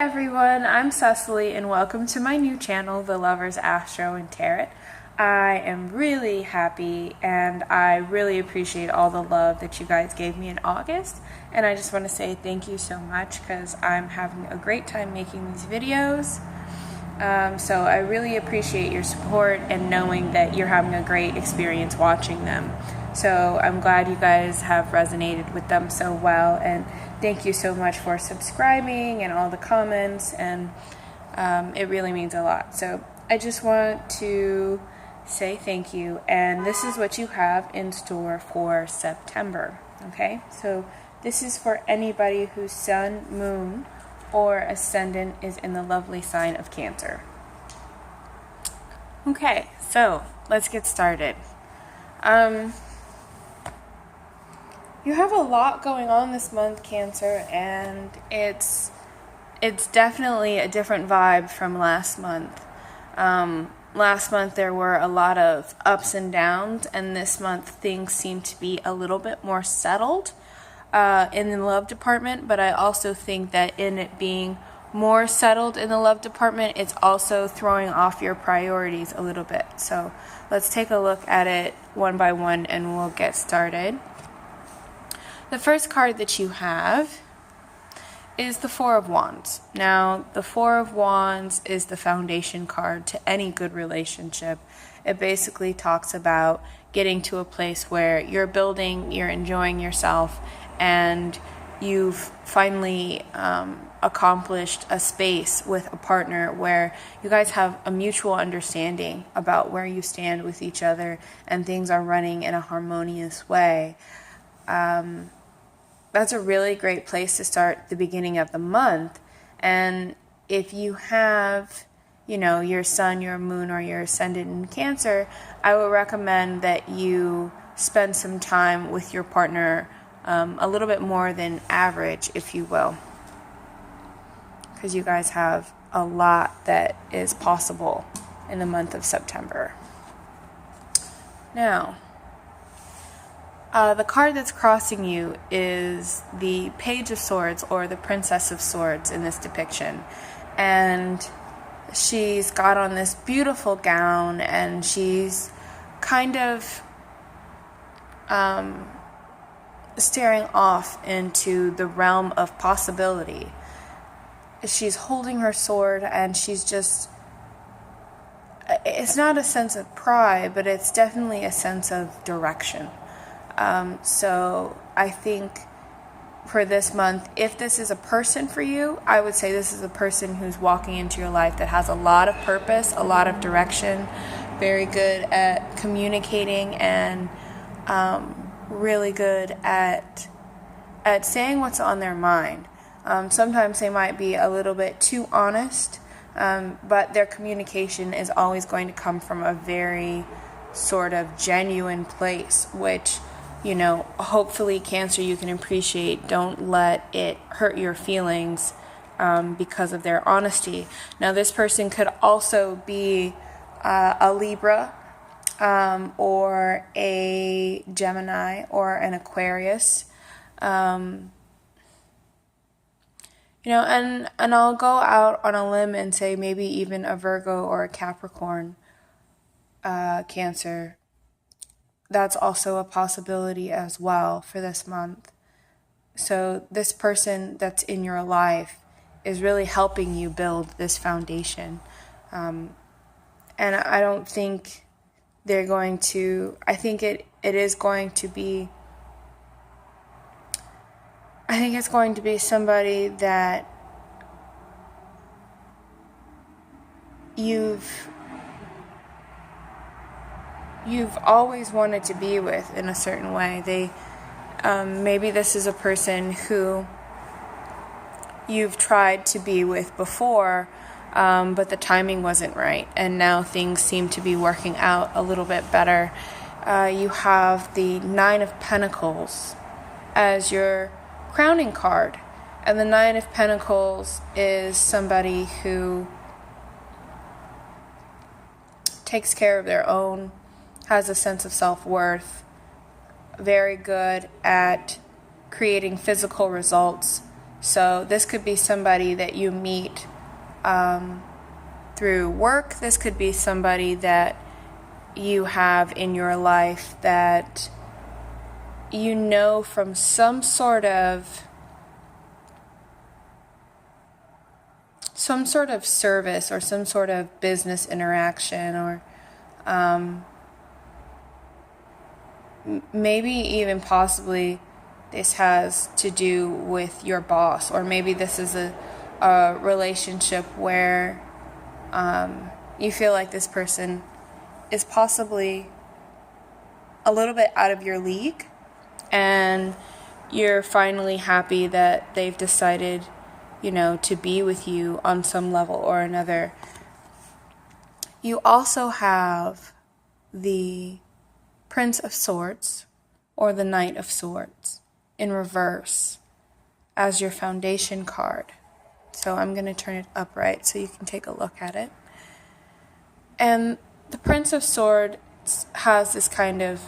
Everyone, I'm Cecily and welcome to my new channel, The Lovers Astro and Tarot. I am really happy and I really appreciate all the love that you guys gave me in August, and I just want to say thank you so much because I'm having a great time making these videos. So I really appreciate your support and knowing that you're having a great experience watching them. So I'm glad you guys have resonated with them so well, and thank you so much for subscribing and all the comments, and it really means a lot. So I just want to say thank you, and this is what you have in store for September, okay? So this is for anybody whose sun, moon, or ascendant is in the lovely sign of Cancer. Okay, so let's get started. You have a lot going on this month, Cancer, and it's definitely a different vibe from last month. Last month there were a lot of ups and downs, and this month things seem to be a little bit more settled in the love department, but I also think that in it being more settled in the love department, it's also throwing off your priorities a little bit. So let's take a look at it one by one and we'll get started. The first card that you have is the Four of Wands. Now, the Four of Wands is the foundation card to any good relationship. It basically talks about getting to a place where you're building, you're enjoying yourself, and you've finally accomplished a space with a partner where you guys have a mutual understanding about where you stand with each other and things are running in a harmonious way. That's a really great place to start the beginning of the month. And if you have, your sun, your moon, or your ascendant in Cancer, I would recommend that you spend some time with your partner, a little bit more than average, if you will, because you guys have a lot that is possible in the month of September. Now, the card that's crossing you is the Page of Swords, or the Princess of Swords in this depiction. And she's got on this beautiful gown, and she's kind of staring off into the realm of possibility. She's holding her sword, and she's just... it's not a sense of pride, but it's definitely a sense of direction. So I think for this month, if this is a person for you, I would say this is a person who's walking into your life that has a lot of purpose, a lot of direction, very good at communicating, and really good at saying what's on their mind. Sometimes they might be a little bit too honest, but their communication is always going to come from a very sort of genuine place, which, hopefully, Cancer, you can appreciate. Don't let it hurt your feelings because of their honesty. Now, this person could also be a Libra, or a Gemini, or an Aquarius. And I'll go out on a limb and say maybe even a Virgo or a Capricorn, Cancer. That's also a possibility as well for this month. So this person that's in your life is really helping you build this foundation. And I don't think they're going to... I think it is going to be... I think it's going to be somebody that you've always wanted to be with in a certain way. Maybe this is a person who you've tried to be with before, but the timing wasn't right, and now things seem to be working out a little bit better. You have the Nine of Pentacles as your crowning card, and the Nine of Pentacles is somebody who takes care of their own, has a sense of self-worth, very good at creating physical results So this could be somebody that you meet through work. This could be somebody that you have in your life that you know from some sort of service or some sort of business interaction, or maybe even possibly this has to do with your boss, or maybe this is a relationship where you feel like this person is possibly a little bit out of your league, and you're finally happy that they've decided, to be with you on some level or another. You also have the Prince of Swords or the Knight of Swords in reverse as your foundation card. So I'm going to turn it upright so you can take a look at it. And the Prince of Swords has this kind of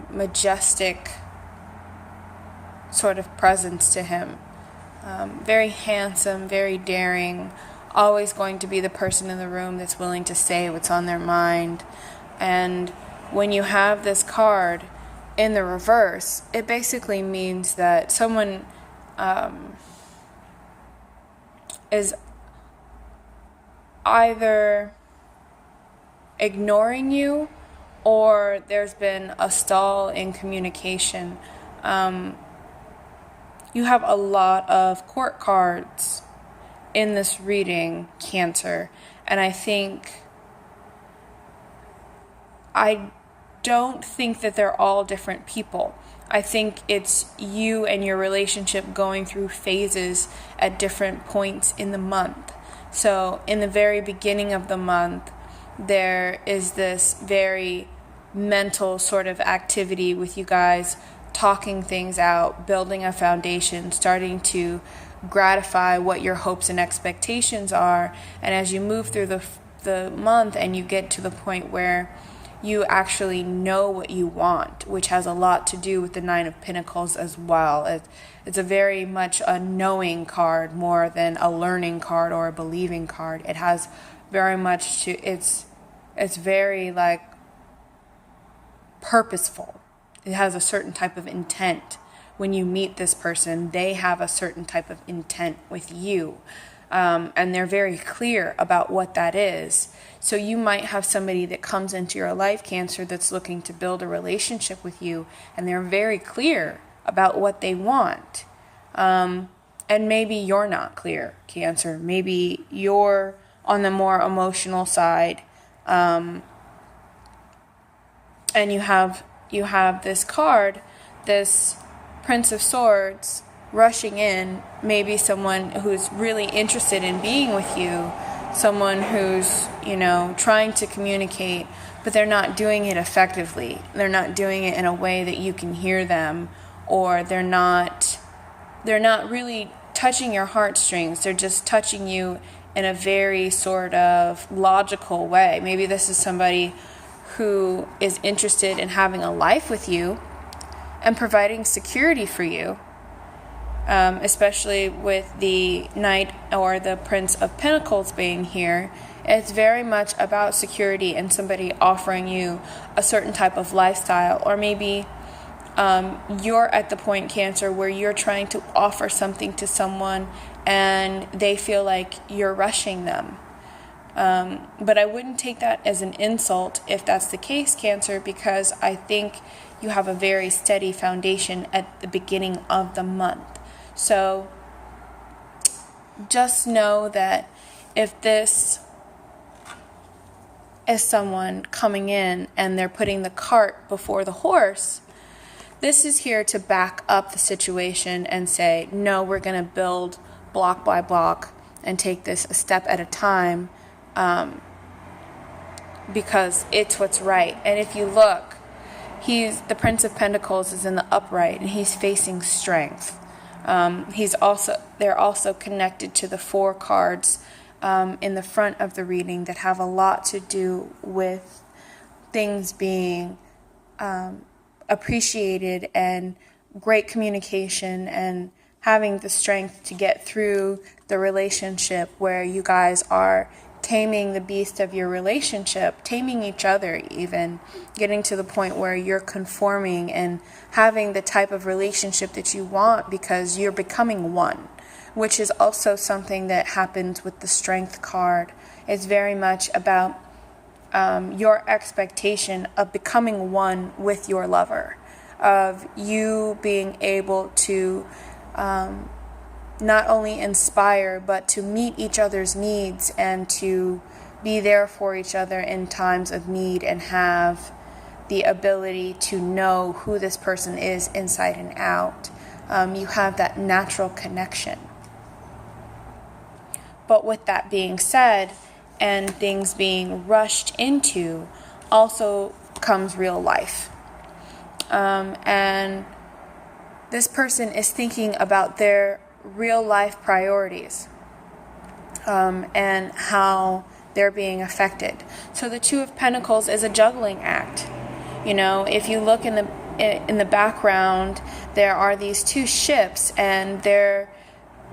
majestic sort of presence to him. Very handsome, very daring, always going to be the person in the room that's willing to say what's on their mind. And when you have this card in the reverse, it basically means that someone is either ignoring you, or there's been a stall in communication. You have a lot of court cards in this reading, Cancer, and I don't think that they're all different people. I think it's you and your relationship going through phases at different points in the month. So in the very beginning of the month, there is this very mental sort of activity with you guys talking things out, building a foundation, starting to gratify what your hopes and expectations are. And as you move through the month and you get to the point where you actually know what you want, which has a lot to do with the Nine of Pentacles as well. It's a very much a knowing card more than a learning card or a believing card. It has very much to, it's very like purposeful. It has a certain type of intent. When you meet this person, they have a certain type of intent with you. And they're very clear about what that is. So you might have somebody that comes into your life, Cancer, that's looking to build a relationship with you, and they're very clear about what they want. And maybe you're not clear, Cancer. Maybe you're on the more emotional side, and you have this card, this Prince of Swords, rushing in, maybe someone who's really interested in being with you, someone who's, trying to communicate, but they're not doing it effectively. They're not doing it in a way that you can hear them, or they're not really touching your heartstrings. They're just touching you in a very sort of logical way. Maybe this is somebody who is interested in having a life with you and providing security for you. Especially with the Knight or the Prince of Pentacles being here, it's very much about security and somebody offering you a certain type of lifestyle. Or maybe you're at the point, Cancer, where you're trying to offer something to someone and they feel like you're rushing them. But I wouldn't take that as an insult if that's the case, Cancer, because I think you have a very steady foundation at the beginning of the month. So just know that if this is someone coming in and they're putting the cart before the horse, this is here to back up the situation and say, no, we're going to build block by block and take this a step at a time, because it's what's right. And if you look, the Prince of Pentacles is in the upright and he's facing strength. They're also connected to the 4 cards in the front of the reading that have a lot to do with things being appreciated and great communication and having the strength to get through the relationship where you guys are taming the beast of your relationship, taming each other even, getting to the point where you're conforming and having the type of relationship that you want because you're becoming one, which is also something that happens with the Strength card. It's very much about your expectation of becoming one with your lover, of you being able to not only inspire, but to meet each other's needs and to be there for each other in times of need and have the ability to know who this person is inside and out. You have that natural connection. But with that being said, and things being rushed into, also comes real life. And this person is thinking about their real life priorities and how they're being affected. So the Two of Pentacles is a juggling act. You know, if you look in the background, there are these two ships and they're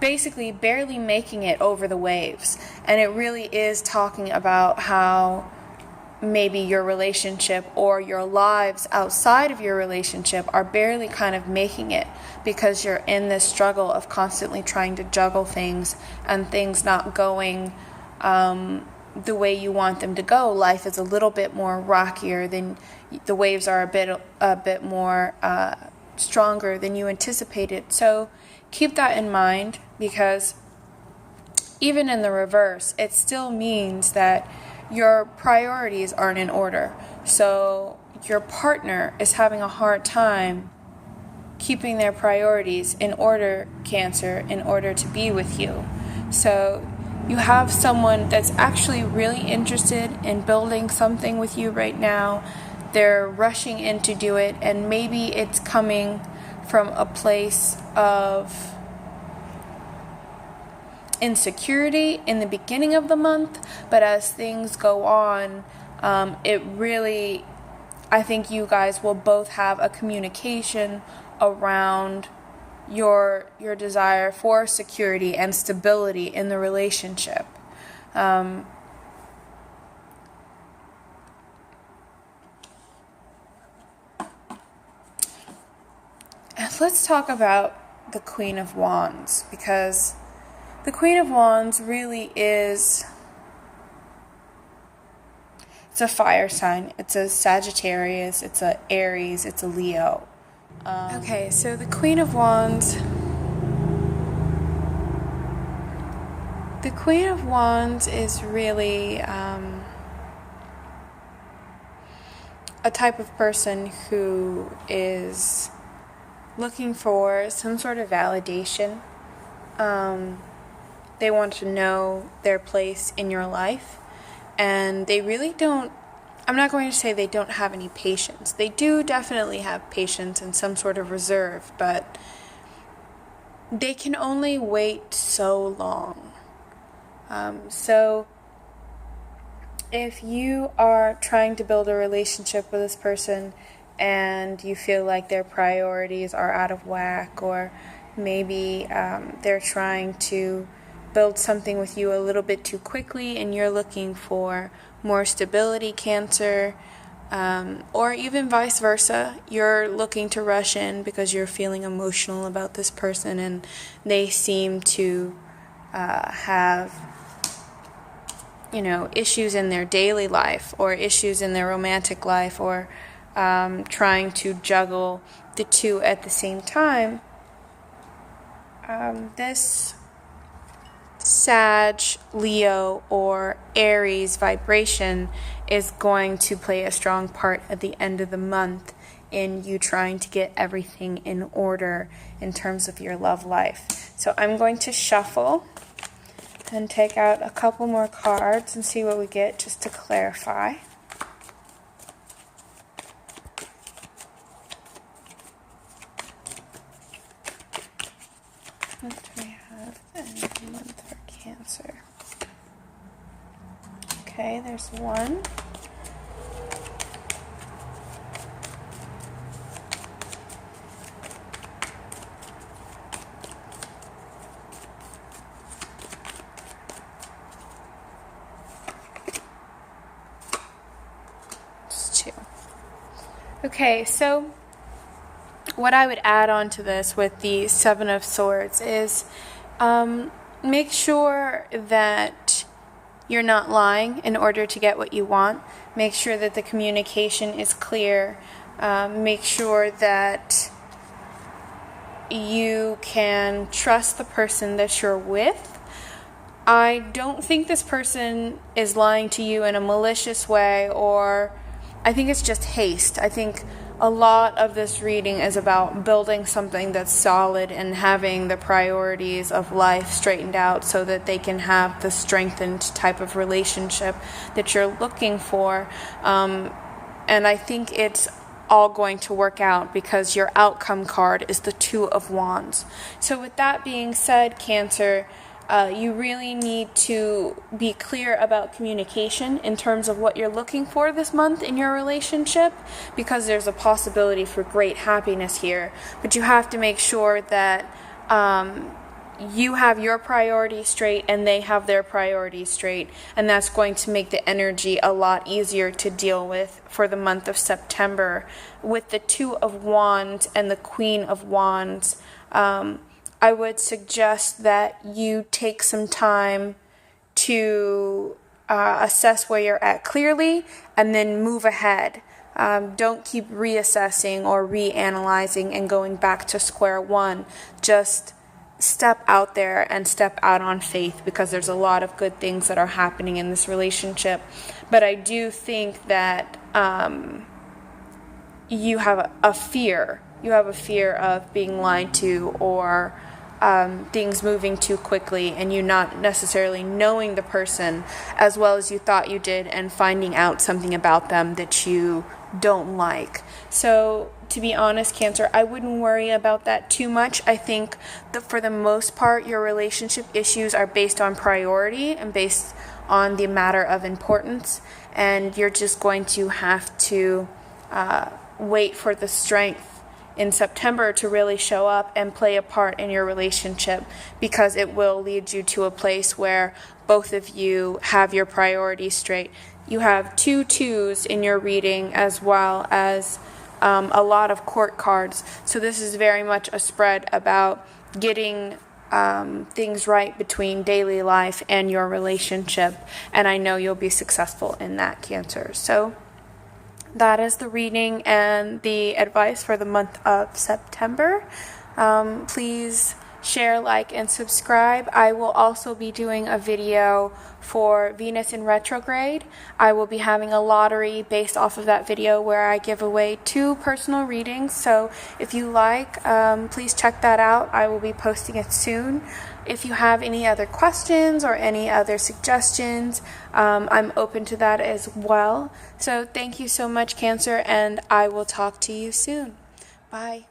basically barely making it over the waves. And it really is talking about how maybe your relationship or your lives outside of your relationship are barely kind of making it because you're in this struggle of constantly trying to juggle things and things not going the way you want them to go. Life is a little bit more rockier than the waves are a bit more stronger than you anticipated. So keep that in mind, because even in the reverse, it still means that your priorities aren't in order. So your partner is having a hard time keeping their priorities in order, Cancer, in order to be with you. So you have someone that's actually really interested in building something with you right now. They're rushing in to do it, and maybe it's coming from a place of insecurity in the beginning of the month, but as things go on, I think you guys will both have a communication around your desire for security and stability in the relationship. Let's talk about the Queen of Wands, because the Queen of Wands really is, it's a fire sign. It's a Sagittarius, it's a Aries, it's a Leo. Okay, so the Queen of Wands, is really a type of person who is looking for some sort of validation. They want to know their place in your life, and they really don't, I'm not going to say they don't have any patience. They do definitely have patience and some sort of reserve, but they can only wait so long. So if you are trying to build a relationship with this person and you feel like their priorities are out of whack, or maybe they're trying to build something with you a little bit too quickly and you're looking for more stability, Cancer, or even vice versa, you're looking to rush in because you're feeling emotional about this person and they seem to have, issues in their daily life or issues in their romantic life, or trying to juggle the two at the same time. This Sag, Leo, or Aries vibration is going to play a strong part at the end of the month in you trying to get everything in order in terms of your love life. So I'm going to shuffle and take out a couple more cards and see what we get, just to clarify. What do we have end of the month for Cancer? Okay, there's one. Okay, so what I would add on to this with the Seven of Swords is make sure that you're not lying in order to get what you want. Make sure that the communication is clear. Make sure that you can trust the person that you're with. I don't think this person is lying to you in a malicious way, or I think it's just haste. I think a lot of this reading is about building something that's solid and having the priorities of life straightened out so that they can have the strengthened type of relationship that you're looking for. And I think it's all going to work out because your outcome card is the Two of Wands. So with that being said, Cancer, you really need to be clear about communication in terms of what you're looking for this month in your relationship, because there's a possibility for great happiness here. But you have to make sure that you have your priorities straight and they have their priorities straight, and that's going to make the energy a lot easier to deal with for the month of September. With the Two of Wands and the Queen of Wands, I would suggest that you take some time to assess where you're at clearly and then move ahead. Don't keep reassessing or reanalyzing and going back to square one. Just step out there and step out on faith, because there's a lot of good things that are happening in this relationship. But I do think that you have a fear. You have a fear of being lied to, or things moving too quickly, and you not necessarily knowing the person as well as you thought you did, and finding out something about them that you don't like. So to be honest, Cancer, I wouldn't worry about that too much. I think that for the most part, your relationship issues are based on priority and based on the matter of importance, and you're just going to have to wait for the strength in September to really show up and play a part in your relationship, because it will lead you to a place where both of you have your priorities straight. You have 2 twos in your reading, as well as a lot of court cards. So this is very much a spread about getting things right between daily life and your relationship, and I know you'll be successful in that, Cancer. So that is the reading and the advice for the month of September. Please share, like, and subscribe. I will also be doing a video for Venus in retrograde. I will be having a lottery based off of that video where I give away 2 personal readings. So if you like, please check that out. I will be posting it soon. If you have any other questions or any other suggestions, I'm open to that as well. So thank you so much, Cancer, and I will talk to you soon. Bye.